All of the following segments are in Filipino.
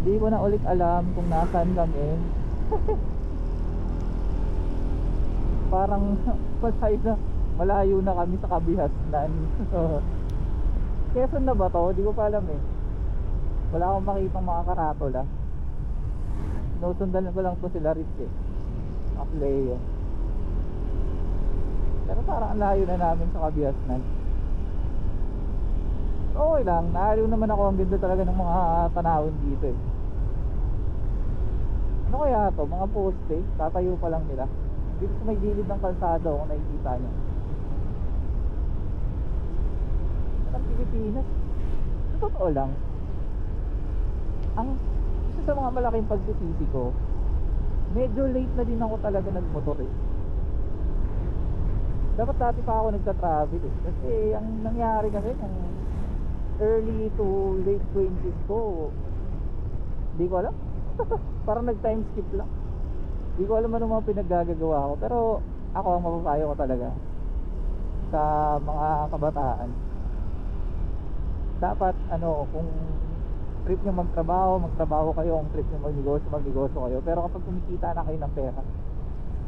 Hindi ko na ulit alam kung nasaan kami. Parang malayo na kami sa Kabihasnan. Quezon na ba to? Hindi ko pa alam eh. Wala akong makitang mga karatola. Sinusundan ko lang to sila Rich eh, Apleo. Pero parang ang layo na namin sa Kabihasnan. Okay lang, naaliw naman ako. Ang ganda talaga ng mga tanawin dito eh. Ano kaya to? Mga poste, tatayo pa lang nila. Dito sa may gilid ng kalsada kung nakikita nyo. Ang Pilipinas, sa totoo lang, ang isa sa mga malaking pagsisisi ko, medyo late na din ako talaga nagmotor eh. Dapat dati pa ako nagta-travel eh. Kasi ang nangyari kasi ng early to late 20s ko, hindi ko alam. Parang nag-time skip lang. Hindi ko alam ano mga pinaggagawa ko. Pero ako ang mapapayo ko talaga sa mga kabataan, dapat kung trip nyo magtrabaho kayo. Kung trip nyo magnegosyo kayo. Pero kapag kumikita na kayo ng pera,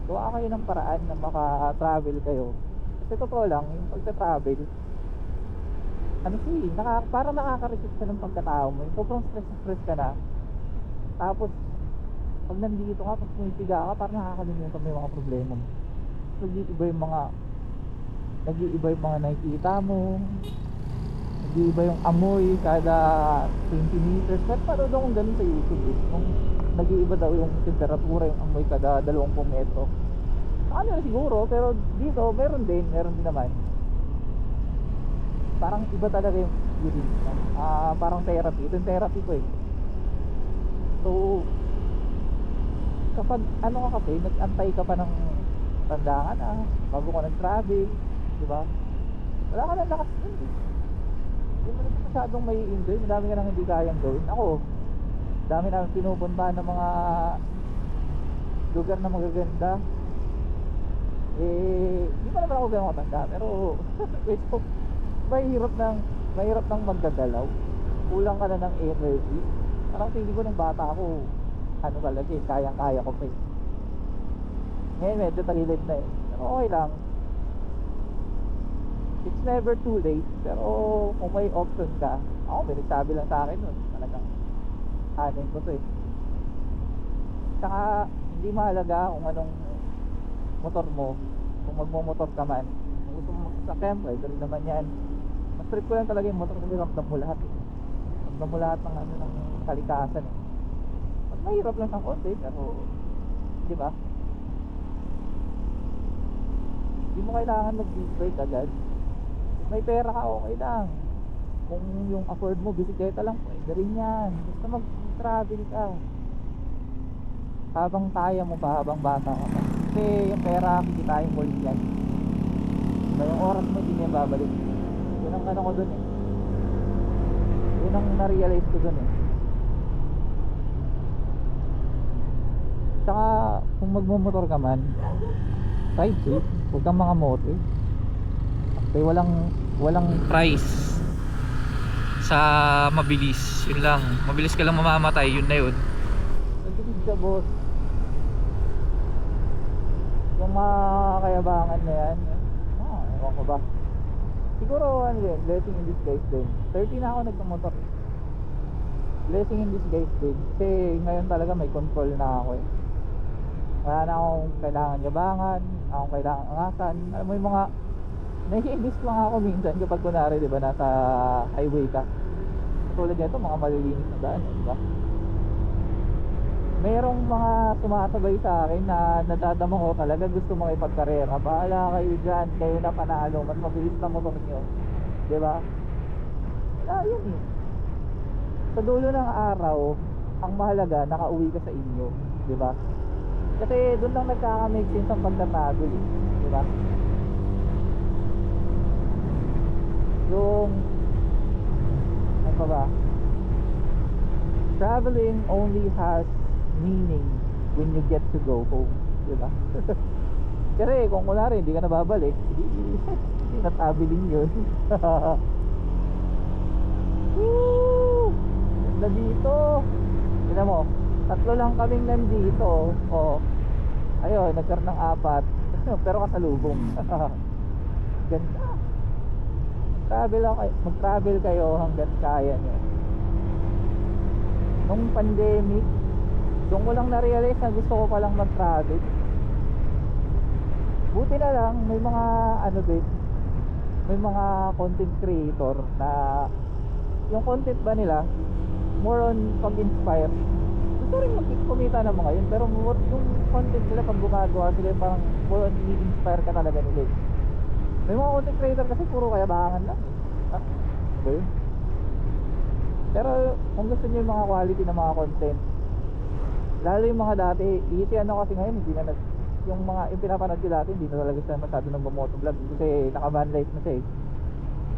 gawa kayo ng paraan na maka-travel kayo. Kasi totoo lang, yung pagta-travel, parang nakaka-reset ka ng pagkatao mo. Yung sobrang stress ka na. Tapos pag nandito ka, pag pumipiga ka, parang nakakalimutan mo yung mga problema mo. Nag-iiba yung mga nakikita mo, nag-iiba yung amoy kada 20 meters. Pero parang akong ganun sa YouTube eh. Kung nag-iiba daw yung temperatura, yung amoy kada 20 metro. Ano na siguro, pero dito meron din naman. Parang iba talaga yung experience. Parang therapy. Ito yung therapy ko eh. So kapag ka kasi, nag-antay ka pa ng tanda ka na bago ka nag-travel, di ba? Wala ka na lakas dun eh. Hindi mo na masyadong may enjoy. Madami ka nang hindi kayang gawin. Ako, dami na pinupuntahan ng mga lugar na magaganda. Hindi pa naman ako ganun katanda, pero ito, mahirap nang magdadalaw. Kulang ka na ng energy. Parang tingin ko ng bata ako, talaga eh, kayang-kaya ko pa eh. Ngayon medyo tagilid na eh, pero okay lang. It's never too late. Pero kung may option ka, ako may nagsabi lang sa akin nun, talagang anin ko to eh. Saka hindi mahalaga kung anong motor mo. Kung magmomotor ka man, kung gusto mo magsasakyan, pwede rin naman yan. Mas trip ko lang talaga yung motor kasi ramdam mo lahat eh. Ramdam mo lahat ng kalikasan eh. Mahirap lang ng konti, pero di ba? Hindi mo kailangan mag-big break agad. Kung may pera ka, okay lang. Kung yung afford mo, bisikleta lang, pwede rin yan. Basta mag-travel ka. Habang kaya mo pa, habang bata ka pa. Kasi yung pera, kikitain mo ulit yan. Diba, yung oras mo, hindi niya babalik. Yun ang ko dun eh. Yun ang na-realize ko dun eh. Tsaka kung magmumotor ka man, ride safe, huwag kang mga mote. Okay, walang price sa mabilis. Yun lang, mabilis ka lang mamamatay, yun na yun. Nagtitid ka boss. Yung mga kayabangan na yan, ewan ko ba. Siguro blessing in disguise din. 30 na ako nagkamotor. Blessing in disguise din. Kasi ngayon talaga may control na ako eh. Wala na akong kailangan yabangan, akong kailangan angasan. Alam mo yung mga nai-miss lang ako minsan kapag kunwari, di ba, nasa highway ka. Katulad nito, mga malilinis na daan, di ba? Merong mga sumasabay sa akin na nadadama ko talaga gusto mga ipagkarera. Bahala kayo dyan, kayo na panalo, mas mabilis na motor nyo, di ba? Yun eh. Sa dulo ng araw, ang mahalaga, nakauwi ka sa inyo, di ba? Kasi doon lang nagkaka-make sense ang pagtatagol eh, di ba? Yung ano pa ba? Traveling only has meaning when you get to go home, di ba? Kasi kung kunwari hindi ka na babalik, hindi na traveling yun. Woo! Ganda dito. Tignan mo, tatlo lang kaming nandito. Oh, ayun, nagkaroon ng apat. Pero kasalubong. Ganda. Mag-travel kayo hanggat kaya nyo. Nung pandemic, doon ko lang na-realize na gusto ko palang mag-travel. Buti na lang, may mga ano din, may mga content creator na yung content ba nila more on pag-inspire. Gusto rin kumita ng mga yun, pero more yung content nila pag gumagawa sila parang more on i-inspire ka talaga nila. May mga content creator kasi puro kayabangan lang eh. Ha? Ba yun? Pero kung gusto niyo yung mga quality na mga content, lalo yung mga dati, easy ano kasi ngayon, hindi na yung mga yung pinapanood ko dati, hindi na talaga siya masyado nagmo-motovlog kasi naka-van life na siya eh.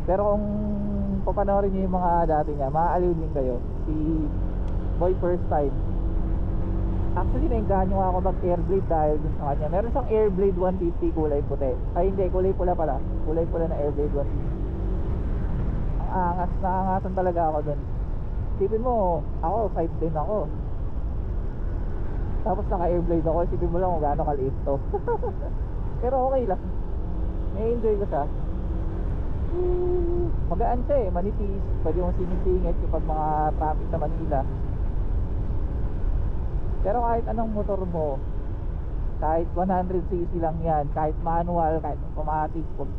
Pero kung papanoorin niyo yung mga dati niya, maaaliw din kayo. Si Boy First Time, actually nainggahan nyo ako mag Airblade dahil dun sa kanya. Meron siyang Airblade 150 kulay puti. Ay hindi, kulay pula pala. Kulay pula na Airblade 150. Ang angas, naangasan talaga ako dun. Isipin mo, ako 5'10" ako. Tapos naka Airblade ako, isipin mo lang kung gaano kaliit to. Pero okay lang, na-enjoy ko siya. Magaan siya eh, manipis. Pwede mong sinisingit kapag mga traffic sa Manila. Pero kahit anong motor mo, kahit 100cc lang yan, kahit manual, kahit automatic, huwag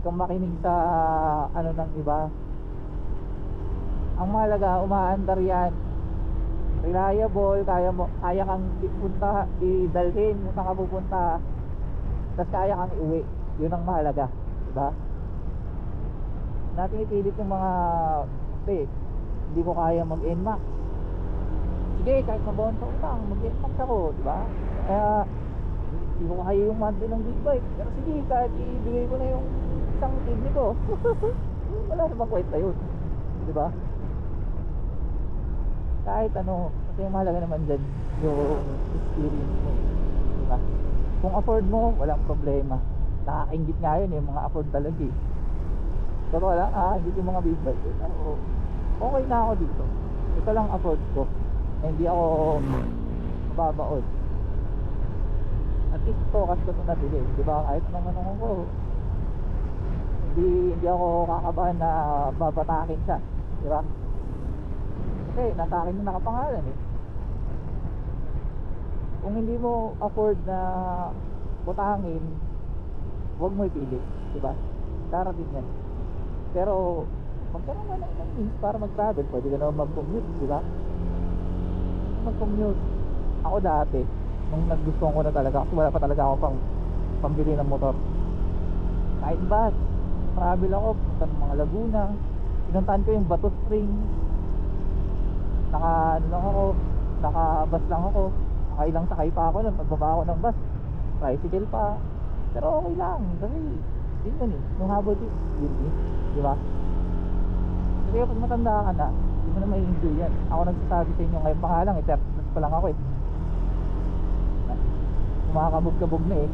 kang makinig sa ano ng iba. Ang mahalaga, umaandar yan, reliable, kaya kang ipunta, idalhin kung saan ka pupunta, tapos kaya kang iuwi. Yun ang mahalaga, diba? Natin ipilit yung mga hindi ko kaya mag-NMAX. Sige, kahit mabawang sa utang, mag-NMAX ako, diba? Kaya hindi ko kaya yung monthly ng big bike, pero sige, kahit ibigay ko na yung isang kidney ko. Wala namang kwenta yun, diba? Kahit ano, kasi yung mahalaga naman dyan yung experience mo, diba? Kung afford mo, walang problema. Nakakaingit nga yun, yung mga afford talaga eh. Pero wala, nakakaingit yung mga big bike eh. Pero okay na ako dito. Ito lang afford ko, hindi ako mababaon. At least focus ko ito na sila eh, diba? Kahit naman ko, hindi ako kakabahan na babatakin siya, diba? Kasi nasa akin yung nakapangalan eh. Kung hindi mo afford na butangin, huwag mo ipili, diba? Darating yan. Pero magkaroon ka ng means para mag-travel, pwede ka naman mag-commute, diba? Mag-commute. Ako dati, nung naggustuhan ko na talaga, kasi wala pa talaga ako pambili ng motor, kahit bus, travel ako, punta ng mga Laguna, pinuntahan ko yung Bato Spring, naka-bus lang ako, nakailang sakay pa ako nun, pagbaba ako ng bus, tricycle pa, pero okay lang, kasi yun yun eh, nung habol yun eh, di ba? Kasi kapag matanda ka na, hindi mo na mai-enjoy yan. Ako nagsasabi sa inyo ngayon pa nga lang, 30 plus pa lang ako eh, kumakabog-kabog na eh.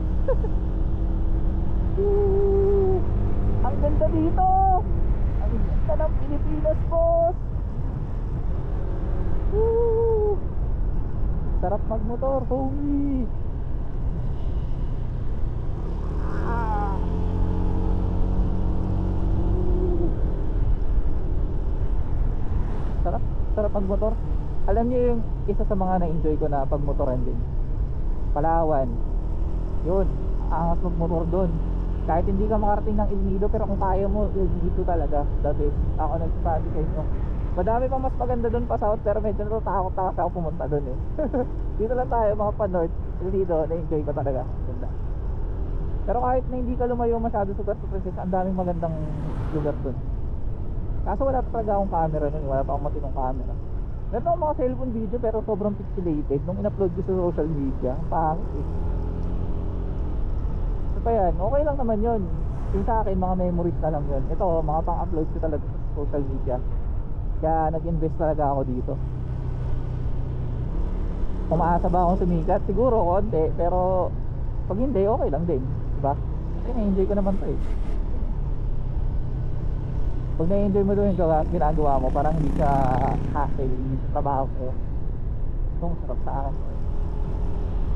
Ang ganda dito, ang ganda ng Pilipinas, boss. Sarap magmotor, homie. Sarap magmotor. Alam niyo yung isa sa mga na-enjoy ko na pagmotoran din, Palawan. Yun, angas magmotor doon. Kahit hindi ka makarating ng El Nido, pero kung kaya mo, dito talaga the best. Ako nagsasabi sa inyo, madami pang mas maganda doon pa south, pero medyo natatakot ako pumunta doon eh. Dito lang tayo mga pa north, El Nido, na-enjoy ko talaga. Ganda. Pero kahit na hindi ka lumayo masyado sa Puerto Princesa, ang daming magandang lugar doon. Kaso wala pa talaga akong camera nun, wala pa akong matinong camera. Meron akong mga cellphone video pero sobrang pixelated nung in-upload ko sa social media. Ang pangit eh. So pa yan, okay lang naman yun. Yung sa akin, mga memories na lang yun. Ito, mga pang-upload ko talaga sa social media. Kaya nag-invest talaga ako dito. Umaasa ba akong sumikat? Siguro konti, pero pag hindi, okay lang din, diba? Kasi na-enjoy ko naman to eh. Pag na-enjoy mo doon yung ginagawa mo, parang hindi ka hassle yung trabaho ko. Itong sarap sa akin.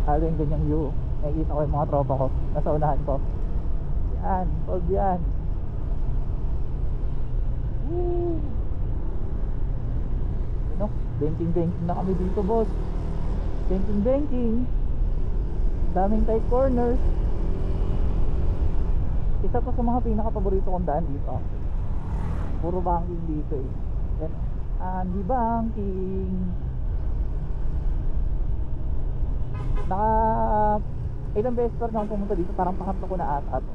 Lalo yung ganyang view. Nakikita ko yung mga tropa ko. Nasa unahan ko. Yan, solve yan. Woo! Ano? Banking na kami dito, boss. Banking. Daming tight corners. Isa pa sa mga pinaka-paborito kong daan dito. Puro banking dito eh. Yan. Andy Banking. Ilang beses pa rin ako pumunta dito. Parang pangatlo ko na ata to.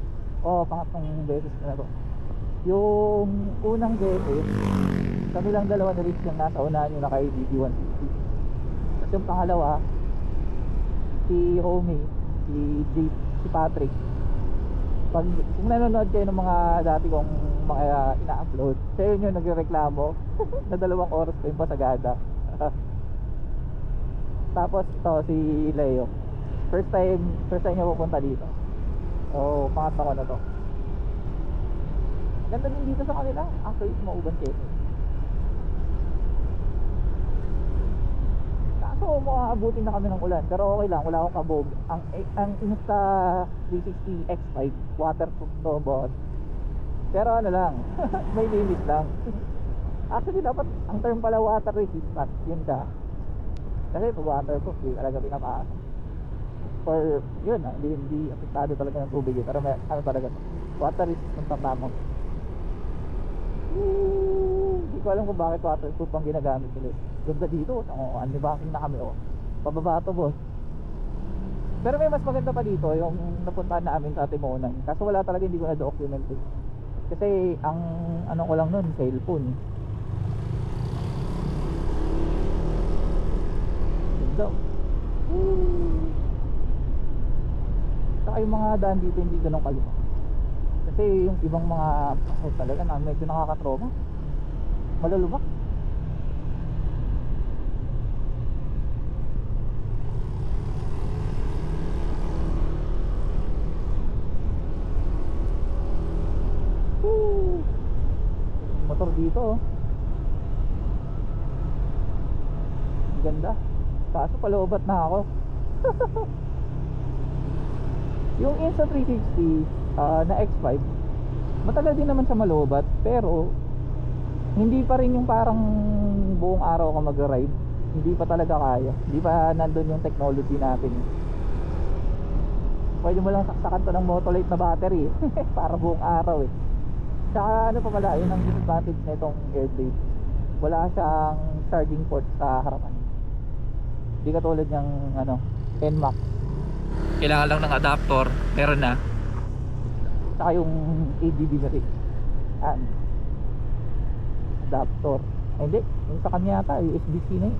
Pangatlong beses ko na to. Yung unang beses, kami lang dalawa na reach yung nasa unahan yung naka-ADB 150. At yung pangalawa, si Homie, si Jake, si Patrick. Kung nanonood kayo ng mga dati kong mga ina-upload, siya yun yung nagreklamo na 2 oras pa yung pasagada. Tapos ito si Leo, first time niya pupunta dito. Pangatlo ko na to. Ganda din dito sa kanila. Actually, mauban kayo. Kaso makaabutin na kami ng ulan. Pero okay lang, wala akong kabog. Ang Insta 360 X5 waterproof to, boss. Pero ano lang, may limit lang. Actually, dapat ang term pala water resistant. Yun ka. Kasi pag waterproof, di talaga pinapasa. For yun, hindi apektado talaga ng tubig. Pero may ano talaga to, water resistant ang tamang. Hindi ko alam kung bakit waterproof ang ginagamit nila. Ganda dito, Banking na kami. Pababa to, boss. Pero may mas maganda pa dito, yung napuntahan namin sa Timonan. Kaso wala talaga, hindi ko na document eh. Kasi ang ano ko lang nun, cellphone. Ganda. Saka yung mga daan dito hindi ganun kalima. Kasi yung ibang mga talaga na medyo nakakatroma, malulubak. Motor dito ganda. Kaso paloobat na ako. Yung Insta 360 na X5, matagal din naman siya malobat, pero hindi pa rin yung parang buong araw ka mag-ride. Hindi pa talaga kaya. Hindi pa nandun yung technology natin. Pwede mo lang saksakan to ng Motolite na battery para buong araw eh. Tsaka ano pa pala, yun ang disadvantage na itong Airblade. Wala siyang charging port sa harapan. Hindi katulad ng NMAX. Kailangan lang ng adapter, meron na. Saka yung ADB na rin. Adapter. Hindi, yung sa kanya yata USB-C na yun.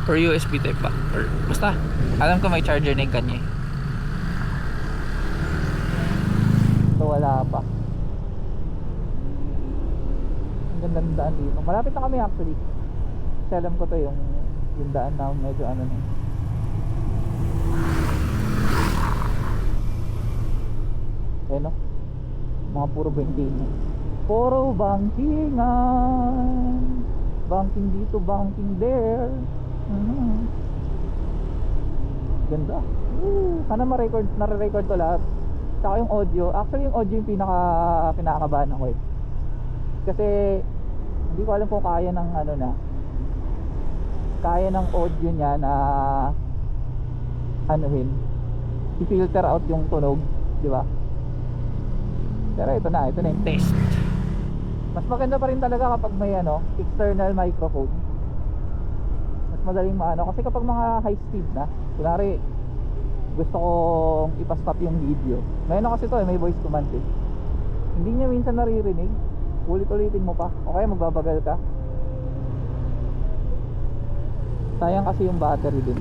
Or USB type ba? Or basta, alam ko may charger na yung kanya. So wala pa. Ang ganda ng daan dito. Malapit na kami actually. Kasi alam ko to yung daan na medyo na. No? Mga puro banking. Puro bankingan. Banking dito, banking there. Ganda. Sana nare-record to lahat. Saka yung audio. Actually yung audio yung pinakabahan ako eh. Kasi hindi ko alam kung kaya ng kaya ng audio niya na i-filter out yung tunog, di ba? Pero ito na yung test. Mas maganda pa rin talaga kapag may external microphone. Mas madaling kasi kapag mga high speed na, kunwari gusto kong ipastop yung video, mayroon kasi to may voice command eh. Hindi niya minsan naririnig. Ulit-ulitin mo pa o kaya magbabagal ka. Sayang kasi yung battery din,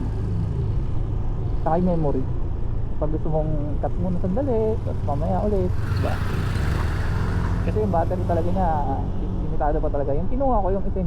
saka yung memory. Pag gusto mong cut muna sandali tapos mamaya ulit, diba? Kasi yung battery talaga niya limitado pa talaga. Yung kinuha ko yung isa